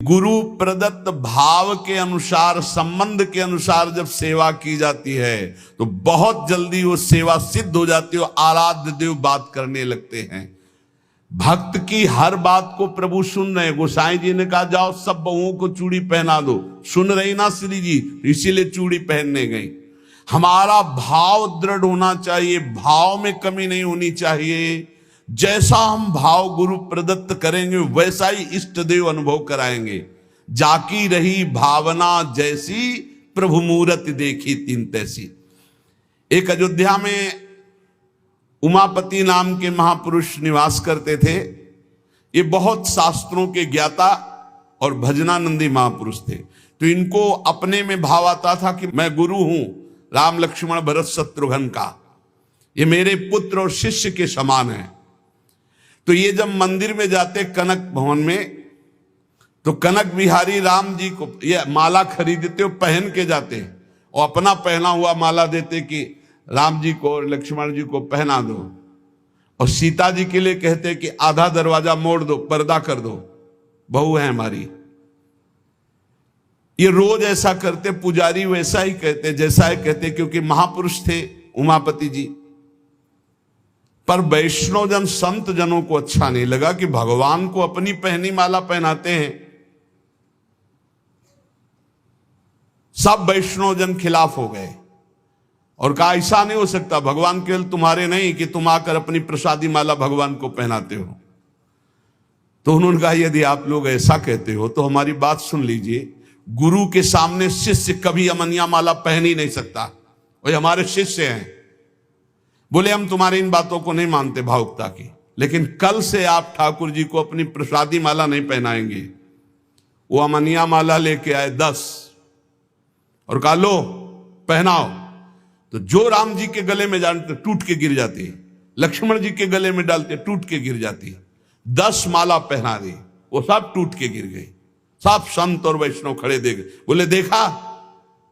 गुरु प्रदत्त भाव के अनुसार, संबंध के अनुसार जब सेवा की जाती है तो बहुत जल्दी वो सेवा सिद्ध हो जाती है, आराध्य देव बात करने लगते हैं। भक्त की हर बात को प्रभु सुन रहे हैं। गोसाई जी ने कहा जाओ सब बहुओं को चूड़ी पहना दो, सुन रही ना श्री जी, इसीलिए चूड़ी पहनने गई। हमारा भाव दृढ़ होना चाहिए, भाव में कमी नहीं होनी चाहिए। जैसा हम भाव गुरु प्रदत्त करेंगे वैसा ही इष्ट देव अनुभव कराएंगे। जाकी रही भावना जैसी, प्रभु मूरत देखी तीन तैसी। एक अयोध्या में उमापति नाम के महापुरुष निवास करते थे। ये बहुत शास्त्रों के ज्ञाता और भजनानंदी महापुरुष थे। तो इनको अपने में भाव आता था कि मैं गुरु हूं राम लक्ष्मण भरत शत्रुघ्न का, ये मेरे पुत्र और शिष्य के समान है। तो ये जब मंदिर में जाते कनक भवन में, तो कनक बिहारी राम जी को ये माला खरीदते हो, पहन के जाते और अपना पहना हुआ माला देते कि राम जी को और लक्ष्मण जी को पहना दो, और सीता जी के लिए कहते कि आधा दरवाजा मोड़ दो, पर्दा कर दो, बहू है हमारी। ये रोज ऐसा करते। पुजारी वैसा ही कहते, जैसा ही कहते, क्योंकि महापुरुष थे उमापति जी। पर वैष्णव जन संत जनों को अच्छा नहीं लगा कि भगवान को अपनी पहनी माला पहनाते हैं। सब वैष्णव जन खिलाफ हो गए और कहा ऐसा नहीं हो सकता, भगवान केवल तुम्हारे नहीं कि तुम आकर अपनी प्रसादी माला भगवान को पहनाते हो। तो उन्होंने कहा यदि आप लोग ऐसा कहते हो तो हमारी बात सुन लीजिए। गुरु के सामने शिष्य कभी अमनिया माला पहन ही नहीं सकता, वही हमारे शिष्य हैं। बोले हम तुम्हारी इन बातों को नहीं मानते भावुकता की, लेकिन कल से आप ठाकुर जी को अपनी प्रसादी माला नहीं पहनाएंगे। वो अमनिया माला लेके आए 10 और कहा लो पहनाओ। तो जो राम जी के गले में डालते टूट के गिर जाती, लक्ष्मण जी के गले में डालते टूट के गिर जाती। 10 माला पहना दी, वो सब टूट के गिर गई। सब संत और वैष्णव खड़े देख, बोले देखा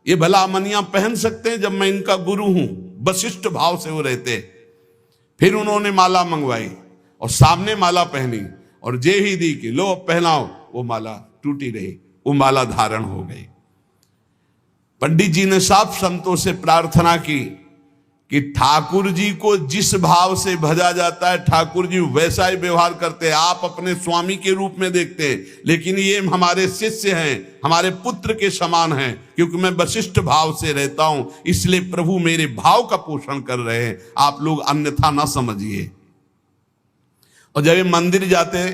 ये भला अमनिया पहन सकते हैं जब मैं इनका गुरु हूं। वशिष्ठ भाव से वो रहते। फिर उन्होंने माला मंगवाई और सामने माला पहनी और जे ही दी कि लो पहनाओ, वो माला टूटी रही, वो माला धारण हो गई। पंडित जी ने सब संतों से प्रार्थना की कि ठाकुर जी को जिस भाव से भजा जाता है ठाकुर जी वैसा ही व्यवहार करते हैं। आप अपने स्वामी के रूप में देखते हैं, लेकिन ये हमारे शिष्य हैं, हमारे पुत्र के समान हैं। क्योंकि मैं वशिष्ठ भाव से रहता हूं, इसलिए प्रभु मेरे भाव का पोषण कर रहे हैं, आप लोग अन्यथा ना समझिए। और जब ये मंदिर जाते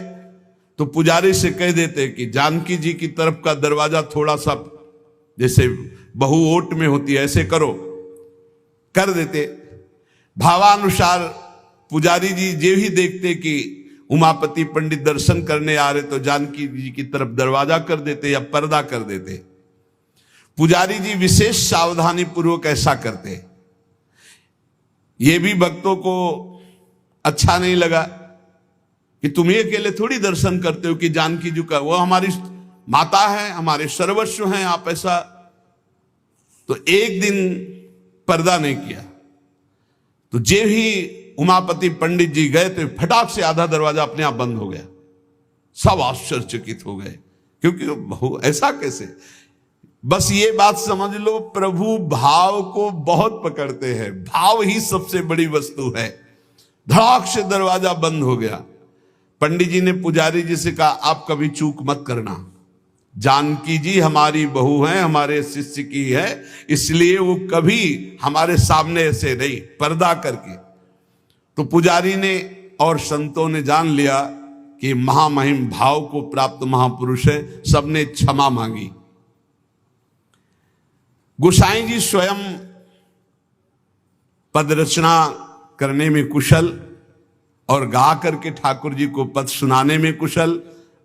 तो पुजारी से कह देते कि जानकी जी की तरफ का दरवाजा थोड़ा सा जैसे बहु ओट में होती है ऐसे करो, कर देते। भावानुसार पुजारी जी जे ही देखते कि उमापति पंडित दर्शन करने आ रहे तो जानकी जी की तरफ दरवाजा कर देते या पर्दा कर देते। पुजारी जी विशेष सावधानी पूर्वक ऐसा करते। ये भी भक्तों को अच्छा नहीं लगा कि तुम ही अकेले थोड़ी दर्शन करते हो कि जानकी जी का, वो हमारी माता है, हमारे सर्वस्व हैं, आप ऐसा। तो एक दिन पर्दा नहीं किया। तो जे ही उमापति पंडित जी गए तो फटाक से आधा दरवाजा अपने आप बंद हो गया। सब आश्चर्यचकित हो गए, क्योंकि ऐसा कैसे। बस ये बात समझ लो, प्रभु भाव को बहुत पकड़ते हैं। भाव ही सबसे बड़ी वस्तु है। धड़ाक से दरवाजा बंद हो गया। पंडित जी ने पुजारी जी से कहा आप कभी चूक मत करना, जानकी जी हमारी बहू हैं, हमारे शिष्य की है, इसलिए वो कभी हमारे सामने ऐसे नहीं, पर्दा करके। तो पुजारी ने और संतों ने जान लिया कि महामहिम भाव को प्राप्त महापुरुष है, सबने क्षमा मांगी। गोसाई जी स्वयं पद रचना करने में कुशल और गा करके ठाकुर जी को पद सुनाने में कुशल।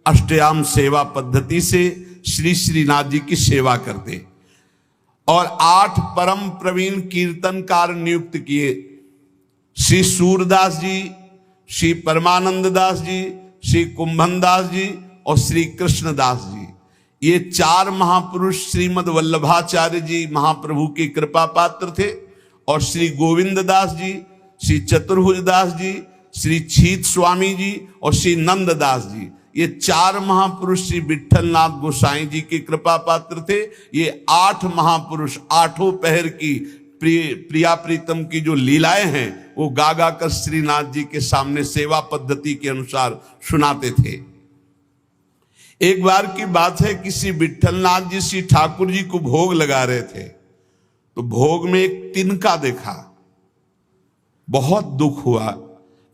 अष्टयाम सेवा पद्धति से श्री श्रीनाथ जी की सेवा करते और 8 परम प्रवीण कीर्तनकार नियुक्त किए। श्री सूरदास जी, श्री परमानंद दास जी, श्री कुंभन दास जी और श्री कृष्णदास जी, ये 4 महापुरुष श्रीमद वल्लभाचार्य जी महाप्रभु की कृपा पात्र थे। और श्री गोविंद दास जी, श्री चतुर्भुज दास जी, श्री छीत स्वामी जी और श्री नंद दास जी, ये 4 महापुरुष श्री विट्ठलनाथ गोसाई जी के कृपा पात्र थे। ये 8 महापुरुष 8 पहर की प्रिया प्रीतम की जो लीलाएं हैं वो गा गा कर श्रीनाथ जी के सामने सेवा पद्धति के अनुसार सुनाते थे। एक बार की बात है, किसी विट्ठलनाथ जी श्री ठाकुर जी को भोग लगा रहे थे, तो भोग में एक तिनका देखा। बहुत दुख हुआ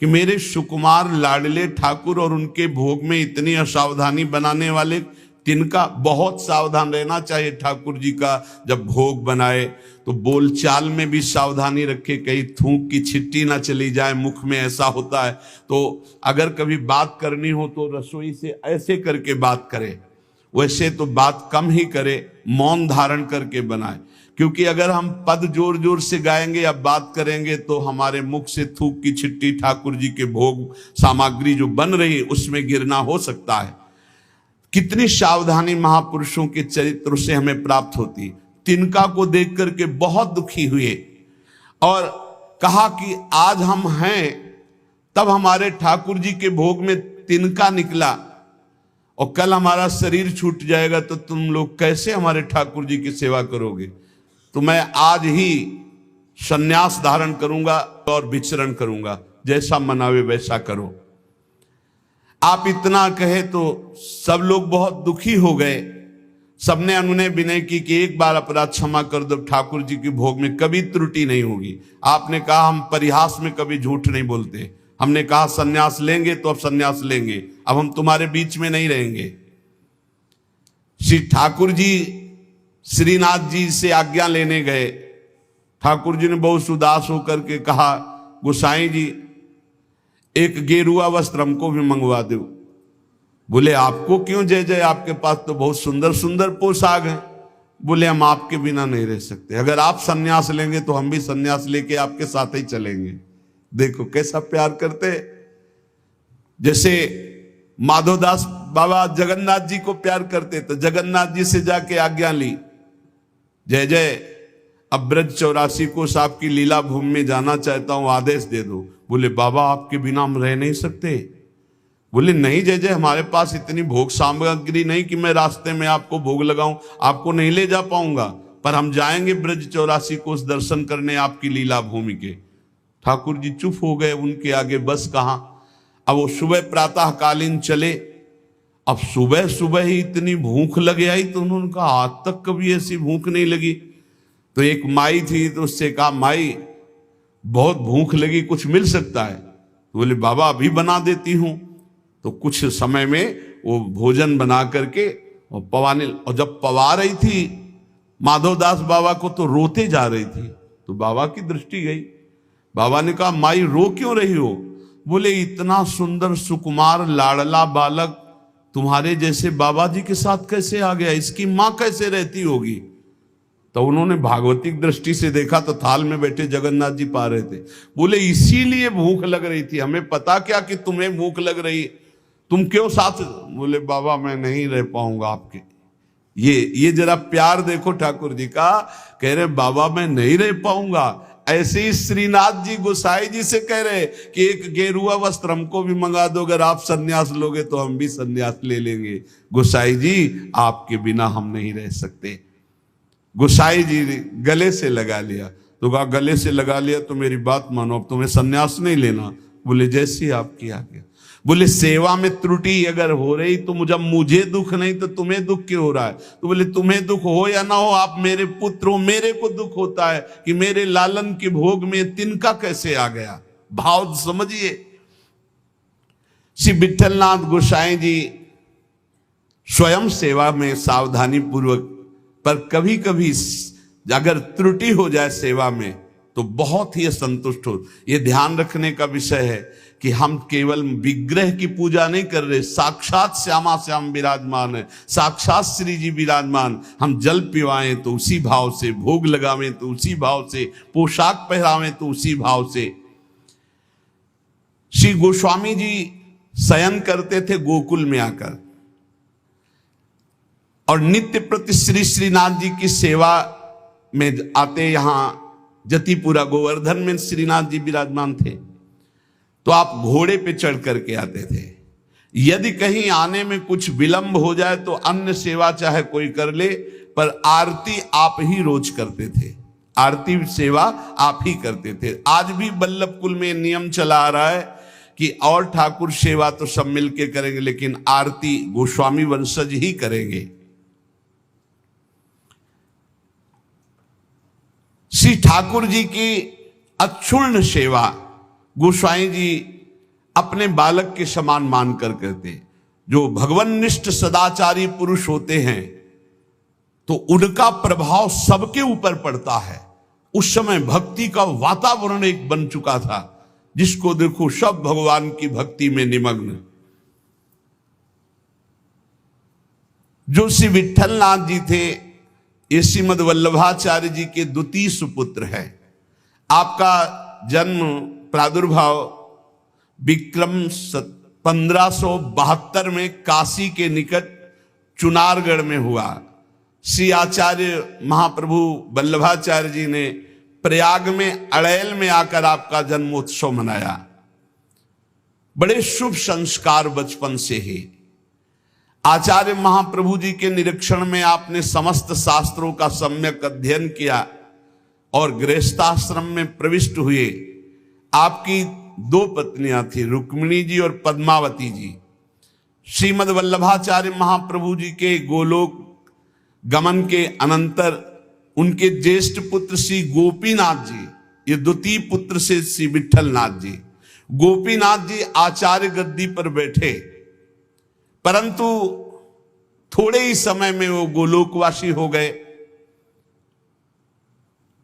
कि मेरे सुकुमार लाडले ठाकुर और उनके भोग में इतनी असावधानी बनाने वाले तिनका। बहुत सावधान रहना चाहिए ठाकुर जी का, जब भोग बनाए तो बोलचाल में भी सावधानी रखे, कहीं थूक की छिट्टी ना चली जाए मुख में, ऐसा होता है। तो अगर कभी बात करनी हो तो रसोई से ऐसे करके बात करे, वैसे तो बात कम ही करे, मौन धारण करके बनाए। क्योंकि अगर हम पद जोर जोर से गाएंगे या बात करेंगे तो हमारे मुख से थूक की छिट्टी ठाकुर जी के भोग सामग्री जो बन रही उसमें गिरना हो सकता है। कितनी सावधानी महापुरुषों के चरित्र से हमें प्राप्त होती। तिनका को देख करके बहुत दुखी हुए और कहा कि आज हम हैं, तब हमारे ठाकुर जी के भोग में तिनका निकला और कल हमारा शरीर छूट जाएगा तो तुम लोग कैसे हमारे ठाकुर जी की सेवा करोगे। तो मैं आज ही संन्यास धारण करूंगा और विचरण करूंगा, जैसा मनावे वैसा करो। आप इतना कहे तो सब लोग बहुत दुखी हो गए। सबने अनुनय विनय की कि एक बार अपराध क्षमा कर दो, ठाकुर जी के भोग में कभी त्रुटि नहीं होगी। आपने कहा हम परिहास में कभी झूठ नहीं बोलते, हमने कहा सन्यास लेंगे तो अब सन्यास लेंगे, अब हम तुम्हारे बीच में नहीं रहेंगे। श्री ठाकुर जी श्रीनाथ जी से आज्ञा लेने गए। ठाकुर जी ने बहुत उदास होकर के कहा, गोसाई जी एक गेरुआ वस्त्र हमको भी मंगवा दो। बोले आपको क्यों जय जय, आपके पास तो बहुत सुंदर सुंदर पोशाक हैं। बोले हम आपके बिना नहीं रह सकते, अगर आप सन्यास लेंगे तो हम भी सन्यास लेके आपके साथ ही चलेंगे। देखो कैसा प्यार करते। जैसे माधवदास बाबा जगन्नाथ जी को प्यार करते, तो जगन्नाथ जी से जाके आज्ञा ली, जय जय अब ब्रज 84 कोष आपकी लीला भूमि में जाना चाहता हूं, आदेश दे दो। बोले बाबा आपके बिना हम रह नहीं सकते। बोले नहीं जय जय, हमारे पास इतनी भोग सामग्री नहीं कि मैं रास्ते में आपको भोग लगाऊं, आपको नहीं ले जा पाऊंगा, पर हम जाएंगे ब्रज 84 कोष दर्शन करने आपकी लीला भूमि के। ठाकुर जी चुप हो गए, उनके आगे बस कहां। अब वो सुबह प्रातः कालीन चले। अब सुबह सुबह ही इतनी भूख लगे आई, तो उन्होंने कहा आज तक कभी ऐसी भूख नहीं लगी। तो एक माई थी, तो उससे कहा माई बहुत भूख लगी, कुछ मिल सकता है। तो बोले बाबा अभी बना देती हूं। तो कुछ समय में वो भोजन बना करके और पवाने, और जब पवा रही थी माधवदास बाबा को तो रोते जा रही थी। तो बाबा की दृष्टि गई। बाबा ने कहा माई रो क्यों रही हो। बोले इतना सुंदर सुकुमार लाडला बालक तुम्हारे जैसे बाबा जी के साथ कैसे आ गया, इसकी मां कैसे रहती होगी। तो उन्होंने भागवतिक दृष्टि से देखा तो थाल में बैठे जगन्नाथ जी पा रहे थे। बोले इसीलिए भूख लग रही थी, हमें पता क्या कि तुम्हें भूख लग रही, तुम क्यों साथ। बोले बाबा मैं नहीं रह पाऊंगा आपके। ये जरा प्यार देखो ठाकुर जी का। कह रहे बाबा मैं नहीं रह पाऊंगा। ऐसे ही श्रीनाथ जी गोसाई जी से कह रहे कि एक गेरुआ वस्त्र हमको भी मंगा दो, अगर आप सन्यास लोगे तो हम भी सन्यास ले लेंगे। गोसाई जी आपके बिना हम नहीं रह सकते। गोसाई जी ने गले से लगा लिया। तो कहा गले से लगा लिया तो मेरी बात मानो, अब तुम्हें सन्यास नहीं लेना। बोले जैसी आपकी आज्ञा। बोले सेवा में त्रुटि अगर हो रही तो मुझे दुख नहीं तो तुम्हें दुख क्यों हो रहा है। तो बोले तुम्हें दुख हो या ना हो, आप मेरे पुत्र हो, मेरे को दुख होता है कि मेरे लालन के भोग में तिनका कैसे आ गया। भाव समझिए। श्री विट्ठलनाथ गोसाई जी स्वयं सेवा में सावधानी पूर्वक, पर कभी कभी अगर त्रुटि हो जाए सेवा में तो बहुत ही असंतुष्ट हो। यह ध्यान रखने का विषय है कि हम केवल विग्रह की पूजा नहीं कर रहे, साक्षात श्यामा श्याम विराजमान है, साक्षात श्री जी विराजमान। हम जल पिवाएं तो उसी भाव से, भोग लगावें तो उसी भाव से, पोशाक पहरावें तो उसी भाव से। श्री गोस्वामी जी शयन करते थे गोकुल में आकर, और नित्य प्रति श्री श्रीनाथ जी की सेवा में आते। यहां जतिपुरा गोवर्धन में श्रीनाथ जी विराजमान थे, तो आप घोड़े पे चढ़ करके आते थे। यदि कहीं आने में कुछ विलंब हो जाए तो अन्य सेवा चाहे कोई कर ले, पर आरती आप ही रोज करते थे, आरती सेवा आप ही करते थे। आज भी बल्लभ कुल में नियम चला आ रहा है कि और ठाकुर सेवा तो सब मिलके करेंगे, लेकिन आरती गोस्वामी वंशज ही करेंगे। श्री ठाकुर जी की अक्षुण्ण सेवा गोस्वामी जी अपने बालक के समान मानकर करते। जो भगवन्निष्ठ सदाचारी पुरुष होते हैं तो उनका प्रभाव सबके ऊपर पड़ता है। उस समय भक्ति का वातावरण एक बन चुका था, जिसको देखो सब भगवान की भक्ति में निमग्न। जो श्री विट्ठलनाथ जी थे, ये श्रीमद वल्लभाचार्य जी के द्वितीय सुपुत्र है। आपका जन्म प्रादुर्भाव विक्रम 1572 में काशी के निकट चुनारगढ़ में हुआ। श्री आचार्य महाप्रभु वल्लभाचार्य जी ने प्रयाग में अड़ैल में आकर आपका जन्मोत्सव मनाया। बड़े शुभ संस्कार बचपन से ही। आचार्य महाप्रभु जी के निरीक्षण में आपने समस्त शास्त्रों का सम्यक अध्ययन किया और गृहस्थाश्रम में प्रविष्ट हुए। आपकी दो पत्नियां थी, रुक्मिणी जी और पद्मावती जी। श्रीमद वल्लभाचार्य महाप्रभु जी के गोलोक गमन के अनंतर उनके ज्येष्ठ पुत्र श्री गोपीनाथ जी, ये द्वितीय पुत्र से श्री विट्ठलनाथ जी, गोपीनाथ जी आचार्य गद्दी पर बैठे, परंतु थोड़े ही समय में वो गोलोकवासी हो गए।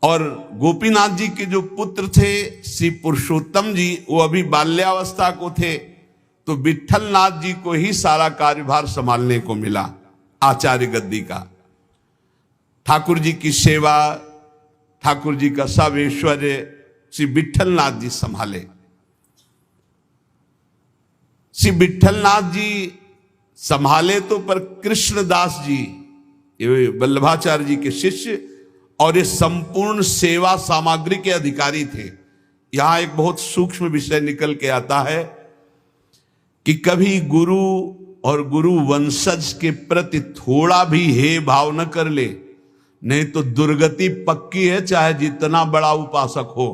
और गोपीनाथ जी के जो पुत्र थे श्री पुरुषोत्तम जी, वो अभी बाल्यावस्था को थे, तो विट्ठलनाथ जी को ही सारा कार्यभार संभालने को मिला आचार्य गद्दी का। ठाकुर जी की सेवा, ठाकुर जी का सब ऐश्वर्य श्री विट्ठलनाथ जी संभाले। श्री विट्ठलनाथ जी संभाले तो, पर कृष्णदास जी ये वल्लभाचार्य जी के शिष्य और ये संपूर्ण सेवा सामग्री के अधिकारी थे। यहां एक बहुत सूक्ष्म विषय निकल के आता है कि कभी गुरु और गुरु वंशज के प्रति थोड़ा भी हे भाव न कर ले, नहीं तो दुर्गति पक्की है, चाहे जितना बड़ा उपासक हो।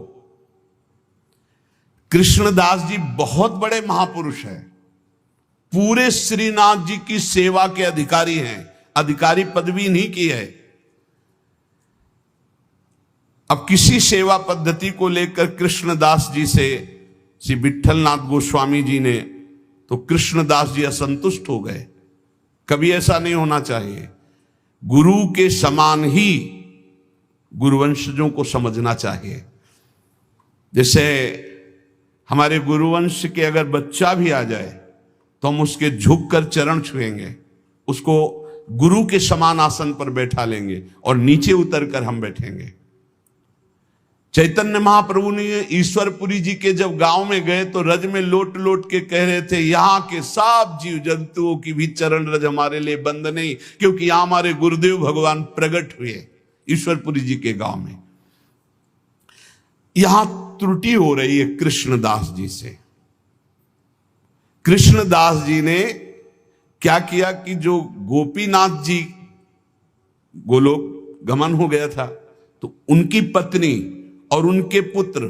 कृष्णदास जी बहुत बड़े महापुरुष हैं, पूरे श्रीनाथ जी की सेवा के अधिकारी हैं, अधिकारी पदवी नहीं की है। अब किसी सेवा पद्धति को लेकर कृष्णदास जी से श्री विट्ठलनाथ गोस्वामी जी ने, तो कृष्णदास जी असंतुष्ट हो गए। कभी ऐसा नहीं होना चाहिए। गुरु के समान ही गुरुवंशजों को समझना चाहिए। जैसे हमारे गुरुवंश के अगर बच्चा भी आ जाए तो हम उसके झुककर चरण छुएंगे, उसको गुरु के समान आसन पर बैठा लेंगे और नीचे उतरकर हम बैठेंगे। चैतन्य महाप्रभु ने ईश्वरपुरी जी के जब गांव में गए तो रज में लोट लोट के कह रहे थे, यहाँ के सब जीव जंतुओं की भी चरण रज हमारे लिए बंद नहीं, क्योंकि यहाँ हमारे गुरुदेव भगवान प्रकट हुए ईश्वरपुरी जी के गांव में। यहां त्रुटि हो रही है कृष्णदास जी से। कृष्णदास जी ने क्या किया कि जो गोपीनाथ जी गोलोक गमन हो गया था, तो उनकी पत्नी और उनके पुत्र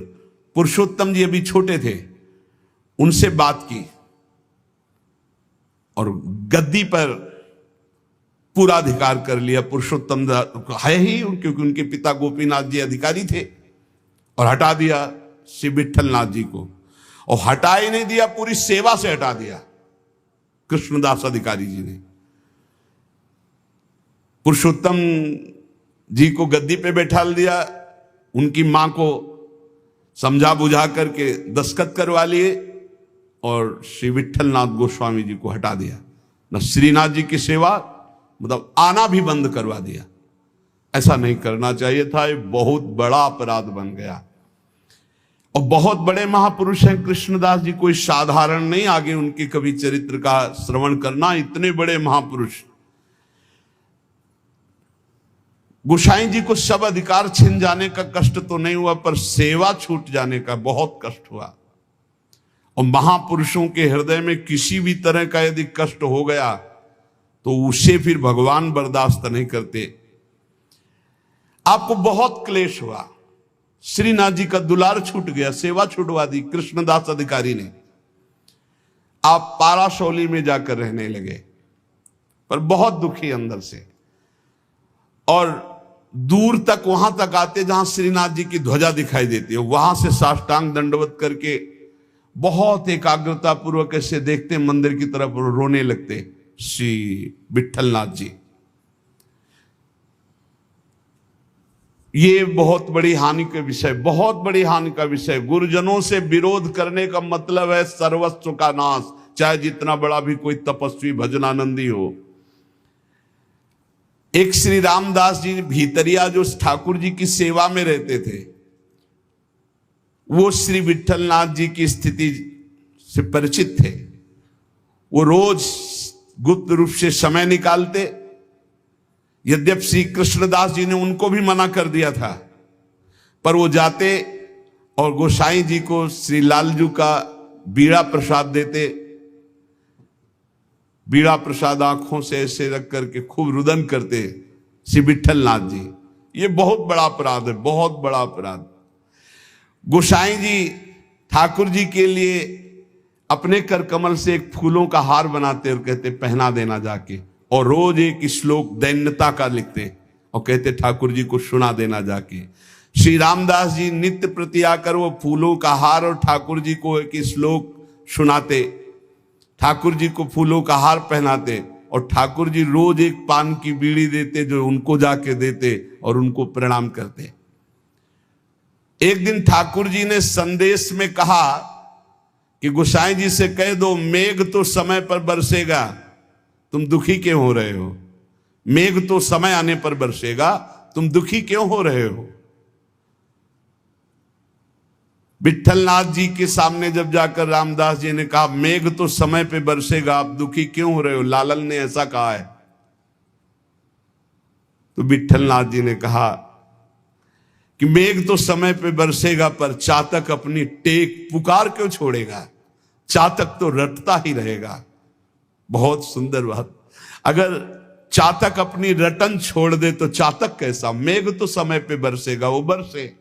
पुरुषोत्तम जी अभी छोटे थे, उनसे बात की और गद्दी पर पूरा अधिकार कर लिया। पुरुषोत्तम है ही, क्योंकि उनके पिता गोपीनाथ जी अधिकारी थे, और हटा दिया श्री विट्ठलनाथ जी को। और हटा ही नहीं दिया, पूरी सेवा से हटा दिया कृष्णदास अधिकारी जी ने। पुरुषोत्तम जी को गद्दी पे बैठा दिया, उनकी मां को समझा बुझा करके दस्तखत करवा लिए और श्री विट्ठलनाथ गोस्वामी जी को हटा दिया। न श्रीनाथ जी की सेवा, मतलब आना भी बंद करवा दिया। ऐसा नहीं करना चाहिए था, ये बहुत बड़ा अपराध बन गया। और बहुत बड़े महापुरुष हैं कृष्णदास जी, कोई साधारण नहीं। आगे उनके कभी चरित्र का श्रवण करना, इतने बड़े महापुरुष। गोसाई जी को सब अधिकार छिन जाने का कष्ट तो नहीं हुआ, पर सेवा छूट जाने का बहुत कष्ट हुआ। और महापुरुषों के हृदय में किसी भी तरह का यदि कष्ट हो गया तो उसे फिर भगवान बर्दाश्त नहीं करते। आपको बहुत क्लेश हुआ, श्रीनाथ जी का दुलार छूट गया, सेवा छुटवा दी कृष्णदास अधिकारी ने, आप पाराशौली में जाकर रहने लगे, पर बहुत दुखी अंदर से। और दूर तक वहां तक आते जहां श्रीनाथ जी की ध्वजा दिखाई देती है, वहां से साष्टांग दंडवत करके बहुत एकाग्रता पूर्वक ऐसे देखते मंदिर की तरफ, रोने लगते श्री विठलनाथ जी। ये बहुत बड़ी हानि का विषय, बहुत बड़ी हानि का विषय। गुरुजनों से विरोध करने का मतलब है सर्वस्व का नाश, चाहे जितना बड़ा भी कोई तपस्वी भजनानंदी हो। एक श्री रामदास जी भीतरिया जो ठाकुर जी की सेवा में रहते थे, वो श्री विठलनाथ जी की स्थिति से परिचित थे। वो रोज गुप्त रूप से समय निकालते, यद्यपि श्री कृष्णदास जी ने उनको भी मना कर दिया था, पर वो जाते और गोसाई जी को श्री लालजू का बीड़ा प्रसाद देते। बीड़ा प्रसाद आंखों से ऐसे रख करके खूब रुदन करते श्री विठलनाथ जी। ये बहुत बड़ा अपराध है, बहुत बड़ा अपराध। गोसाई जी ठाकुर जी के लिए अपने कर कमल से एक फूलों का हार बनाते और कहते पहना देना जाके, और रोज एक श्लोक दैन्यता का लिखते और कहते ठाकुर जी को सुना देना जाके। श्री रामदास जी नित्य प्रति आकर वो फूलों का हार और ठाकुर जी को एक श्लोक सुनाते, ठाकुर जी को फूलों का हार पहनाते, और ठाकुर जी रोज एक पान की बीड़ी देते जो उनको जाके देते और उनको प्रणाम करते। एक दिन ठाकुर जी ने संदेश में कहा कि गोसाई जी से कह दो मेघ तो समय पर बरसेगा, तुम दुखी क्यों हो रहे हो? मेघ तो समय आने पर बरसेगा, तुम दुखी क्यों हो रहे हो? विठलनाथ जी के सामने जब जाकर रामदास जी ने कहा मेघ तो समय पे बरसेगा, आप दुखी क्यों हो रहे हो? लालन ने ऐसा कहा है। तो विठलनाथ जी ने कहा कि मेघ तो समय पे बरसेगा, पर चातक अपनी टेक पुकार क्यों छोड़ेगा? चातक तो रटता ही रहेगा। बहुत सुंदर बात। अगर चातक अपनी रटन छोड़ दे तो चातक कैसा? मेघ तो समय पे बरसेगा, वो बरसे,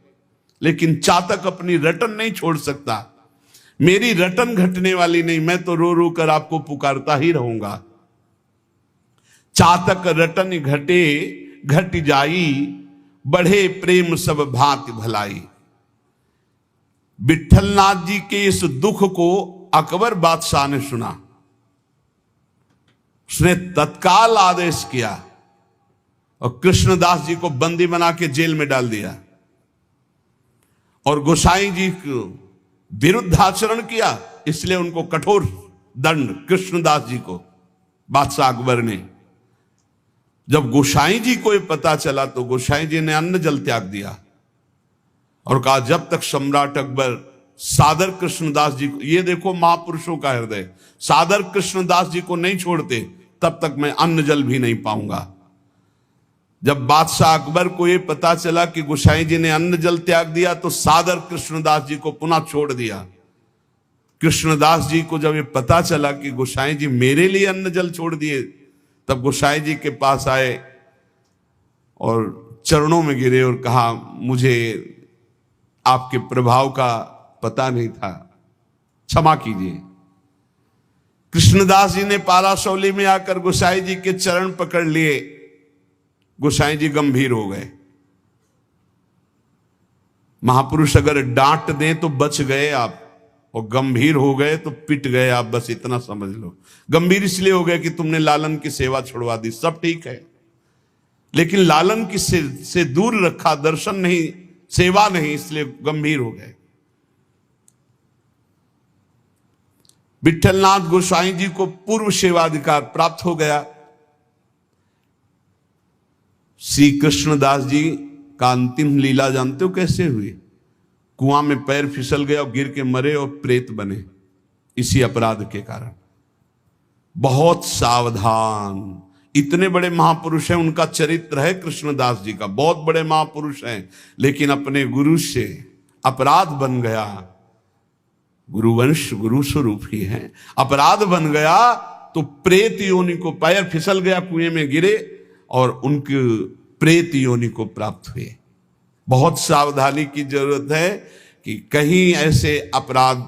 लेकिन चातक अपनी रटन नहीं छोड़ सकता। मेरी रटन घटने वाली नहीं, मैं तो रो रो कर आपको पुकारता ही रहूंगा। चातक रटन घटे घट जाई, बढ़े प्रेम सब भांति भलाई। विठलनाथ जी के इस दुख को अकबर बादशाह ने सुना, उसने तत्काल आदेश किया और कृष्णदास जी को बंदी बना के जेल में डाल दिया और गोसाई जी को विरुद्ध आचरण किया, इसलिए उनको कठोर दंड कृष्णदास जी को बादशाह अकबर ने। जब गोसाई जी को ये पता चला तो गोसाई जी ने अन्न जल त्याग दिया और कहा जब तक सम्राट अकबर सादर कृष्णदास जी को, ये देखो महापुरुषों का हृदय, सादर कृष्णदास जी को नहीं छोड़ते तब तक मैं अन्न जल भी नहीं पाऊंगा। जब बादशाह अकबर को ये पता चला कि गोसाई जी ने अन्न जल त्याग दिया तो सादर कृष्णदास जी को पुनः छोड़ दिया। कृष्णदास जी को जब ये पता चला कि गोसाई जी मेरे लिए अन्न जल छोड़ दिए, तब गोसाई जी के पास आए और चरणों में गिरे और कहा मुझे आपके प्रभाव का पता नहीं था, क्षमा कीजिए। कृष्णदास जी ने पाराशौली में आकर गोसाई जी के चरण पकड़ लिए। गोसाई जी गंभीर हो गए। महापुरुष अगर डांट दें तो बच गए आप, और गंभीर हो गए तो पिट गए आप, बस इतना समझ लो। गंभीर इसलिए हो गए कि तुमने लालन की सेवा छुड़वा दी, सब ठीक है, लेकिन लालन की से दूर रखा, दर्शन नहीं, सेवा नहीं, इसलिए गंभीर हो गए। विठलनाथ गोसाई जी को पूर्व सेवाधिकार प्राप्त हो गया। श्री कृष्णदास जी का अंतिम लीला जानते हो कैसे हुई? कुआं में पैर फिसल गया और गिर के मरे और प्रेत बने, इसी अपराध के कारण। बहुत सावधान, इतने बड़े महापुरुष हैं, उनका चरित्र है कृष्णदास जी का, बहुत बड़े महापुरुष हैं, लेकिन अपने गुरु से अपराध बन गया। गुरुवंश गुरु स्वरूप ही है। अपराध बन गया तो प्रेत योनि को, पैर फिसल गया, कुएं में गिरे और उनके प्रेत योनि को प्राप्त हुए। बहुत सावधानी की जरूरत है कि कहीं ऐसे अपराध,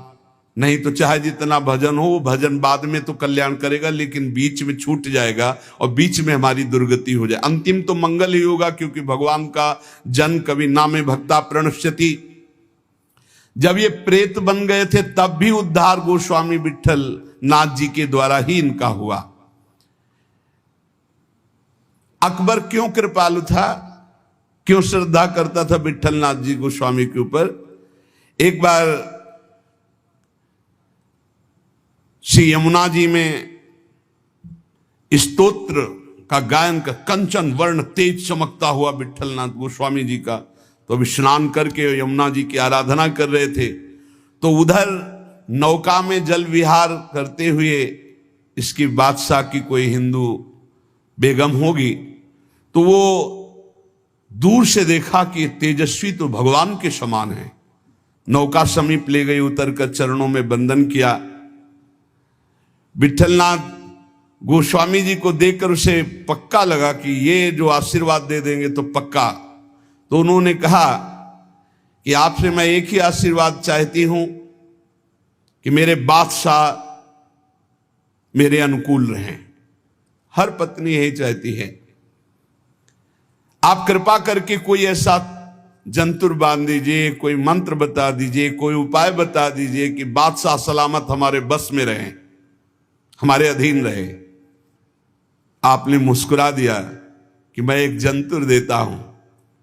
नहीं तो चाहे जितना भजन हो, वो भजन बाद में तो कल्याण करेगा, लेकिन बीच में छूट जाएगा और बीच में हमारी दुर्गति हो जाए। अंतिम तो मंगल ही होगा, क्योंकि भगवान का जन कभी नामे भक्ता प्रणश्यति। जब ये प्रेत बन गए थे तब भी उद्धार गोस्वामी विट्ठल नाथ जी के द्वारा ही इनका हुआ। अकबर क्यों कृपालु था, क्यों श्रद्धा करता था विट्ठल नाथ जी गोस्वामी के ऊपर? एक बार श्री यमुना जी में स्तोत्र का गायन का, कंचन वर्ण तेज चमकता हुआ विट्ठल नाथ गोस्वामी जी का, तो अभी स्नान करके यमुना जी की आराधना कर रहे थे, तो उधर नौका में जल विहार करते हुए इसकी बादशाह की कोई हिंदू बेगम होगी, तो वो दूर से देखा कि तेजस्वी तो भगवान के समान है। नौका समीप ले गई, उतरकर चरणों में वंदन किया। विट्ठलनाथ गोस्वामी जी को देखकर उसे पक्का लगा कि ये जो आशीर्वाद दे देंगे तो पक्का। तो उन्होंने कहा कि आपसे मैं एक ही आशीर्वाद चाहती हूं कि मेरे बादशाह मेरे अनुकूल रहें। हर पत्नी यही चाहती है। आप कृपा करके कोई ऐसा जंतुर बांध दीजिए, कोई मंत्र बता दीजिए, कोई उपाय बता दीजिए कि बादशाह सलामत हमारे बस में रहे, हमारे अधीन रहे। आपने मुस्कुरा दिया कि मैं एक जंतुर देता हूं,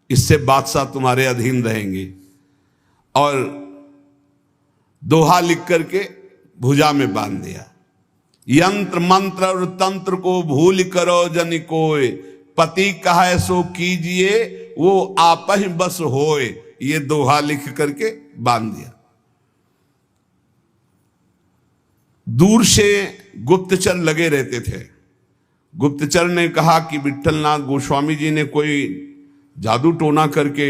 इससे बादशाह तुम्हारे अधीन रहेंगे, और दोहा लिख करके भुजा में बांध दिया। यंत्र मंत्र और तंत्र को भूल करो जन कोय, पति कहे सो कीजिए वो आप ही बस होए। ये दोहा लिख करके बांध दिया। दूर से गुप्तचर लगे रहते थे। गुप्तचर ने कहा कि विट्ठलनाथ गोस्वामी जी ने कोई जादू टोना करके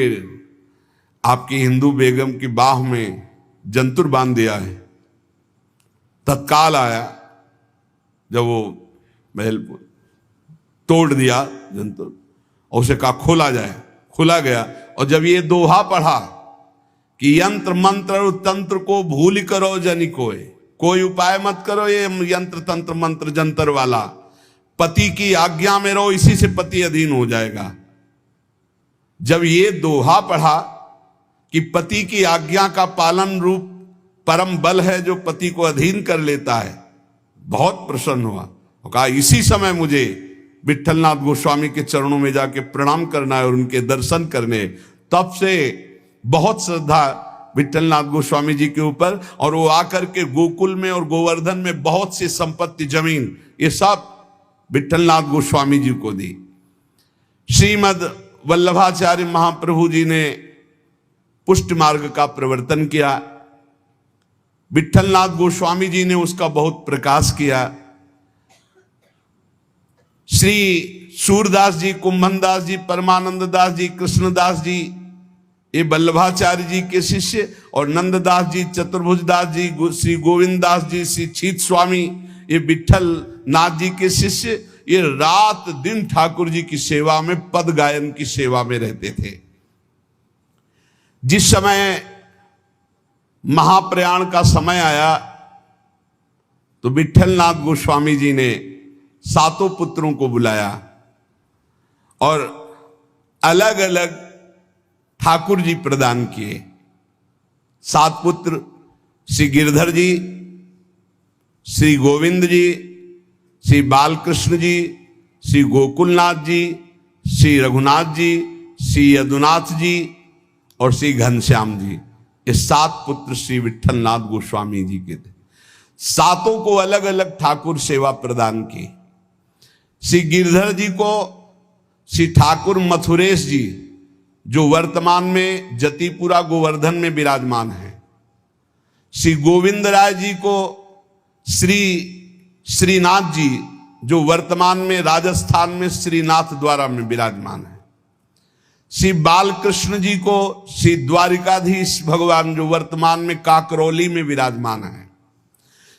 आपकी हिंदू बेगम की बाह में जंतुर बांध दिया है। तत्काल आया, जब वो महल तोड़ दिया जंतुर और उसे कहा खोला जाए, खुला गया। और जब ये दोहा पढ़ा कि यंत्र मंत्र और तंत्र को भूल करो जनि कोई उपाय मत करो, ये यंत्र तंत्र मंत्र जंतर वाला, पति की आज्ञा में रहो, इसी से पति अधीन हो जाएगा। जब ये दोहा पढ़ा कि पति की आज्ञा का पालन रूप परम बल है जो पति को अधीन कर लेता है, बहुत प्रसन्न हुआ और कहा इसी समय मुझे विट्ठलनाथ गोस्वामी के चरणों में जाके प्रणाम करना है और उनके दर्शन करने। तब से बहुत श्रद्धा विट्ठलनाथ गोस्वामी जी के ऊपर, और वो आकर के गोकुल में और गोवर्धन में बहुत सी संपत्ति, जमीन, ये सब विट्ठलनाथ गोस्वामी जी को दी। श्रीमद वल्लभाचार्य महाप्रभु जी ने पुष्ट मार्ग का प्रवर्तन किया। विट्ठलनाथ गोस्वामी जी ने उसका बहुत प्रकाश किया। श्री सूरदास जी, कुंभनदास जी, परमानंद दास जी, कृष्णदास जी, ये वल्लभाचार्य जी के शिष्य, और नंददास जी, चतुर्भुज दास जी, श्री गोविंद दास जी, श्री छीत स्वामी, ये विट्ठल नाथ जी के शिष्य, ये रात दिन ठाकुर जी की सेवा में, पद गायन की सेवा में रहते थे। जिस समय महाप्रयाण का समय आया तो विट्ठलनाथ गोस्वामी जी ने सातों पुत्रों को बुलाया और अलग अलग ठाकुर जी प्रदान किए। 7 पुत्र श्री गिरधर जी, श्री गोविंद जी, श्री बालकृष्ण जी, श्री गोकुलनाथ जी, श्री रघुनाथ जी, श्री यदुनाथ जी और श्री घनश्याम जी। ये 7 पुत्र श्री विट्ठलनाथ गोस्वामी जी के थे। सातों को अलग अलग ठाकुर सेवा प्रदान की। श्री गिरधर जी को श्री ठाकुर मथुरेश जी, जो वर्तमान में जतिपुरा गोवर्धन में विराजमान है। श्री गोविंद राय जी को श्री श्रीनाथ जी, जो वर्तमान में राजस्थान में श्रीनाथ द्वारा में विराजमान है। श्री बालकृष्ण जी को श्री द्वारिकाधीश भगवान जो वर्तमान में काकरौली में विराजमान है,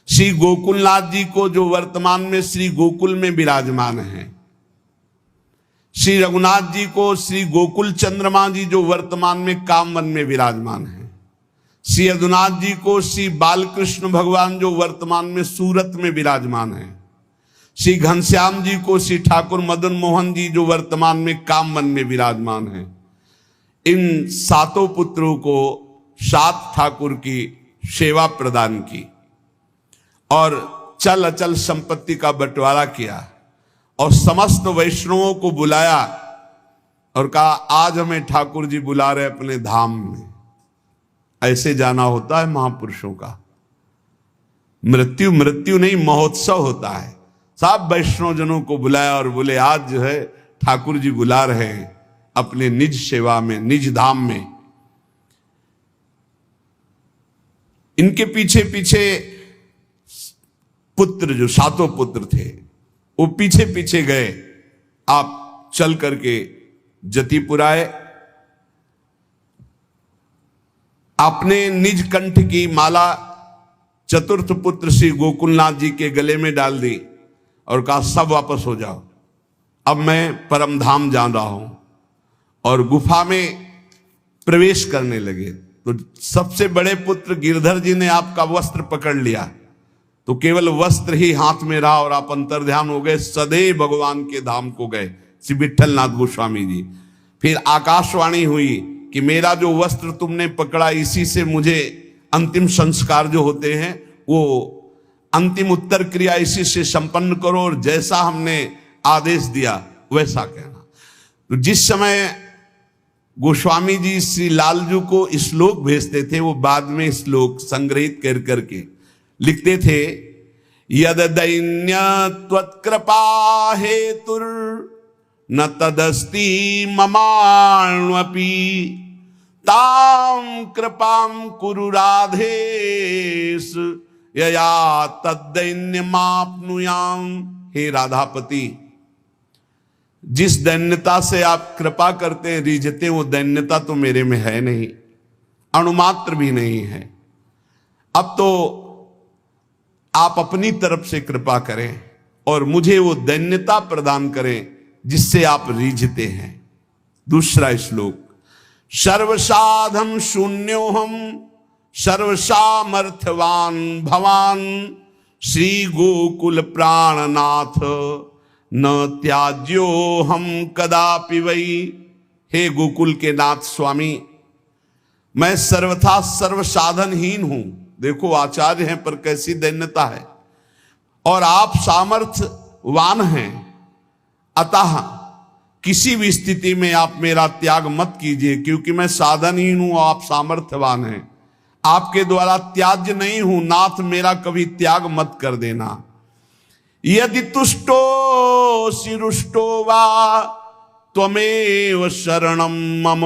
श्री गोकुलनाथ जी को जो वर्तमान में श्री गोकुल में विराजमान है, श्री रघुनाथ जी को श्री गोकुल चंद्रमा जी जो वर्तमान में कामवन में विराजमान है, श्री यदुनाथ जी को श्री बालकृष्ण भगवान जो वर्तमान में सूरत में विराजमान है, श्री घनश्याम जी को श्री ठाकुर मदन मोहन जी जो वर्तमान में कामवन में विराजमान है। इन सातों पुत्रों को सात ठाकुर की सेवा प्रदान की और चल अचल संपत्ति का बंटवारा किया और समस्त वैष्णवों को बुलाया और कहा आज हमें ठाकुर जी बुला रहे अपने धाम में। ऐसे जाना होता है महापुरुषों का। मृत्यु मृत्यु नहीं, महोत्सव होता है। सब वैष्णव जनों को बुलाया और बोले आज जो है ठाकुर जी बुला रहे हैं अपने निज सेवा में, निज धाम में। इनके पीछे पीछे पुत्र जो सातों पुत्र थे वो पीछे पीछे गए। आप चल करके जतिपुर आए, आपने निज कंठ की माला चतुर्थ पुत्र श्री गोकुलनाथ जी के गले में डाल दी और कहा सब वापस हो जाओ, अब मैं परम धाम जा रहा हूं। और गुफा में प्रवेश करने लगे तो सबसे बड़े पुत्र गिरधर जी ने आपका वस्त्र पकड़ लिया, तो केवल वस्त्र ही हाथ में रहा और आप अंतर्ध्यान हो गए, सदैव भगवान के धाम को गए श्री विट्ठलनाथ गोस्वामी जी। फिर आकाशवाणी हुई कि मेरा जो वस्त्र तुमने पकड़ा इसी से मुझे अंतिम संस्कार जो होते हैं वो अंतिम उत्तर क्रिया इसी से संपन्न करो और जैसा हमने आदेश दिया वैसा कहना। तो जिस समय गोस्वामी जी श्री लालजू को श्लोक भेजते थे वो बाद में श्लोक संग्रहित कर करके लिखते थे, यद दैन्य त्वत्कृपा हेतुर न तदस्ति ममाण्वपि ताम कृपाम कुरु राधेश यया तद्दैन्यमाप्नुयाम। हे राधापति, जिस दैन्यता से आप कृपा करते हैं रिझते हैं वो दैन्यता तो मेरे में है नहीं, अणुमात्र भी नहीं है। अब तो आप अपनी तरफ से कृपा करें और मुझे वो दैन्यता प्रदान करें जिससे आप रिझते हैं। दूसरा श्लोक, सर्वसाधन शून्योहम सर्वसामर्थ्यवान भवान श्री गोकुल प्राणनाथ न त्याज्यो हम कदापि वै। हे गोकुल के नाथ स्वामी, मैं सर्वथा सर्वसाधनहीन हूं। देखो आचार्य हैं पर कैसी दैन्यता है, और आप सामर्थ्यवान हैं, अतः किसी भी स्थिति में आप मेरा त्याग मत कीजिए, क्योंकि मैं साधनहीन हूं, आप सामर्थ्यवान हैं, आपके द्वारा त्याज्य नहीं हूं। नाथ मेरा कभी त्याग मत कर देना। यदि तुष्टो शिरुष्टो वा त्वमेव शरणम मम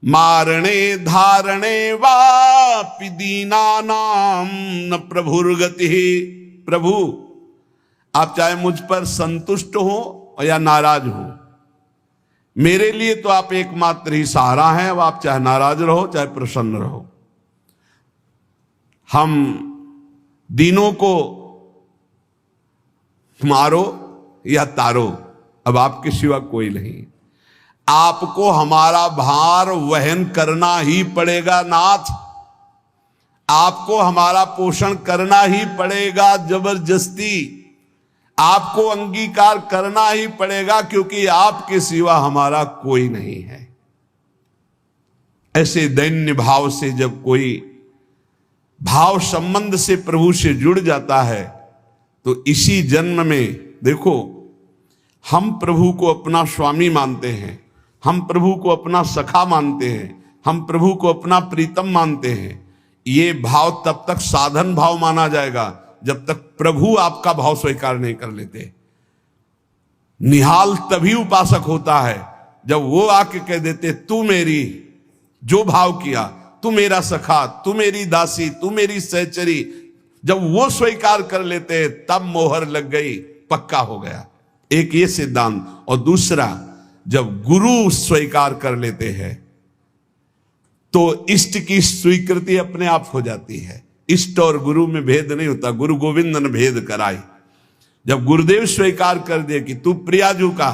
मारणे धारणे वापि दीनानाम न प्रभुर्गति। प्रभु आप चाहे मुझ पर संतुष्ट हो या नाराज हो, मेरे लिए तो आप एकमात्र ही सहारा हैं। अब आप चाहे नाराज रहो चाहे प्रसन्न रहो, हम दीनों को मारो या तारो, अब आपके सिवा कोई नहीं। आपको हमारा भार वहन करना ही पड़ेगा नाथ, आपको हमारा पोषण करना ही पड़ेगा जबरदस्ती, आपको अंगीकार करना ही पड़ेगा, क्योंकि आपके सिवा हमारा कोई नहीं है। ऐसे दैन्य भाव से जब कोई भाव संबंध से प्रभु से जुड़ जाता है तो इसी जन्म में देखो हम प्रभु को अपना स्वामी मानते हैं, हम प्रभु को अपना सखा मानते हैं, हम प्रभु को अपना प्रीतम मानते हैं। ये भाव तब तक साधन भाव माना जाएगा जब तक प्रभु आपका भाव स्वीकार नहीं कर लेते। निहाल तभी उपासक होता है जब वो आके कह देते तू मेरी, जो भाव किया, तू मेरा सखा, तू मेरी दासी, तू मेरी सहचरी, जब वो स्वीकार कर लेते तब मोहर लग गई, पक्का हो गया। एक ये सिद्धांत। और दूसरा, जब गुरु स्वीकार कर लेते हैं तो इष्ट की स्वीकृति अपने आप हो जाती है। इष्ट और गुरु में भेद नहीं होता, गुरु गोविंद ने भेद कराई। जब गुरुदेव स्वीकार कर दिए कि तू प्रियाजू का,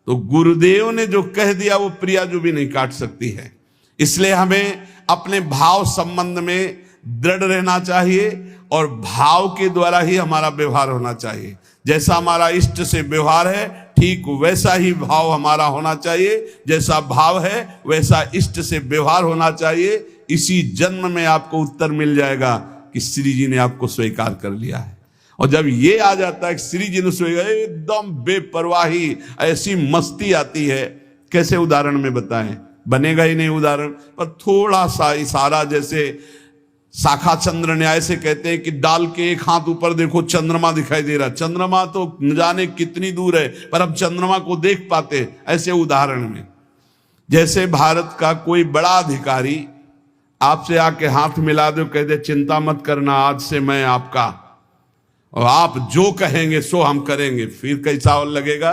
तो गुरुदेव ने जो कह दिया वो प्रियाजू भी नहीं काट सकती है। इसलिए हमें अपने भाव संबंध में दृढ़ रहना चाहिए और भाव के द्वारा ही हमारा व्यवहार होना चाहिए। जैसा हमारा इष्ट से व्यवहार है ठीक वैसा ही भाव हमारा होना चाहिए, जैसा भाव है वैसा इष्ट से व्यवहार होना चाहिए। इसी जन्म में आपको उत्तर मिल जाएगा कि श्री जी ने आपको स्वीकार कर लिया है। और जब ये आ जाता है कि श्री जी ने स्वीकार, एकदम बेपरवाही, ऐसी मस्ती आती है। कैसे उदाहरण में बताएं, बनेगा ही नहीं उदाहरण, पर थोड़ा सा इशारा, जैसे शाखा चंद्र न्याय से कहते हैं कि डाल के एक हाथ ऊपर देखो चंद्रमा दिखाई दे रहा। चंद्रमा तो न जाने कितनी दूर है, पर हम चंद्रमा को देख पाते। ऐसे उदाहरण में जैसे भारत का कोई बड़ा अधिकारी आपसे आके हाथ मिला दो, कह दे चिंता मत करना, आज से मैं आपका, और आप जो कहेंगे सो हम करेंगे, फिर कैसा और लगेगा?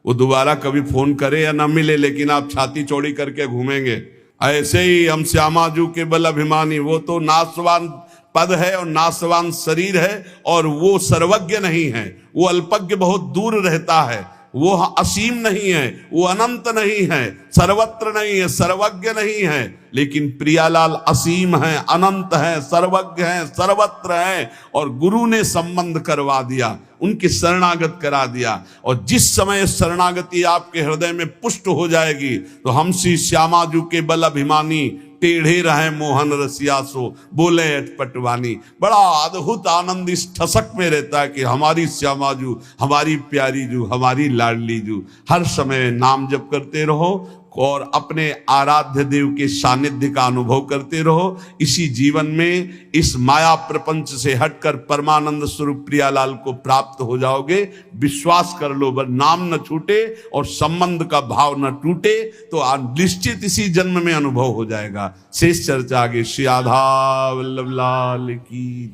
वो दोबारा कभी फोन करे या ना मिले, लेकिन आप छाती चौड़ी करके घूमेंगे। ऐसे ही हम श्यामाजू के बल अभिमानी, वो तो नाशवान पद है और नाशवान शरीर है, और वो सर्वज्ञ नहीं है, वो अल्पज्ञ बहुत दूर रहता है, वो असीम नहीं है, वो अनंत नहीं है, सर्वत्र नहीं है, सर्वज्ञ नहीं है। लेकिन प्रियालाल असीम है, अनंत है, सर्वज्ञ है, सर्वत्र है। और गुरु ने संबंध करवा दिया, उनकी शरणागत करा दिया। और जिस समय शरणागति आपके हृदय में पुष्ट हो जाएगी तो हम श्री श्यामाजू के बल अभिमानी, टेढ़े रहे मोहन रसिया सो बोले अटपटवानी। बड़ा अद्भुत आनंद इस ठसक में रहता है कि हमारी श्यामाजू, हमारी प्यारी जू, हमारी लाडली जू। हर समय नाम जप करते रहो और अपने आराध्य देव के सानिध्य का अनुभव करते रहो। इसी जीवन में इस माया प्रपंच से हटकर परमानंद स्वरूप प्रियालाल को प्राप्त हो जाओगे। विश्वास कर लो, बस नाम न छूटे और संबंध का भाव न टूटे तो निश्चित इसी जन्म में अनुभव हो जाएगा। शेष चर्चा आगे। श्री राधा वल्लभ लाल की।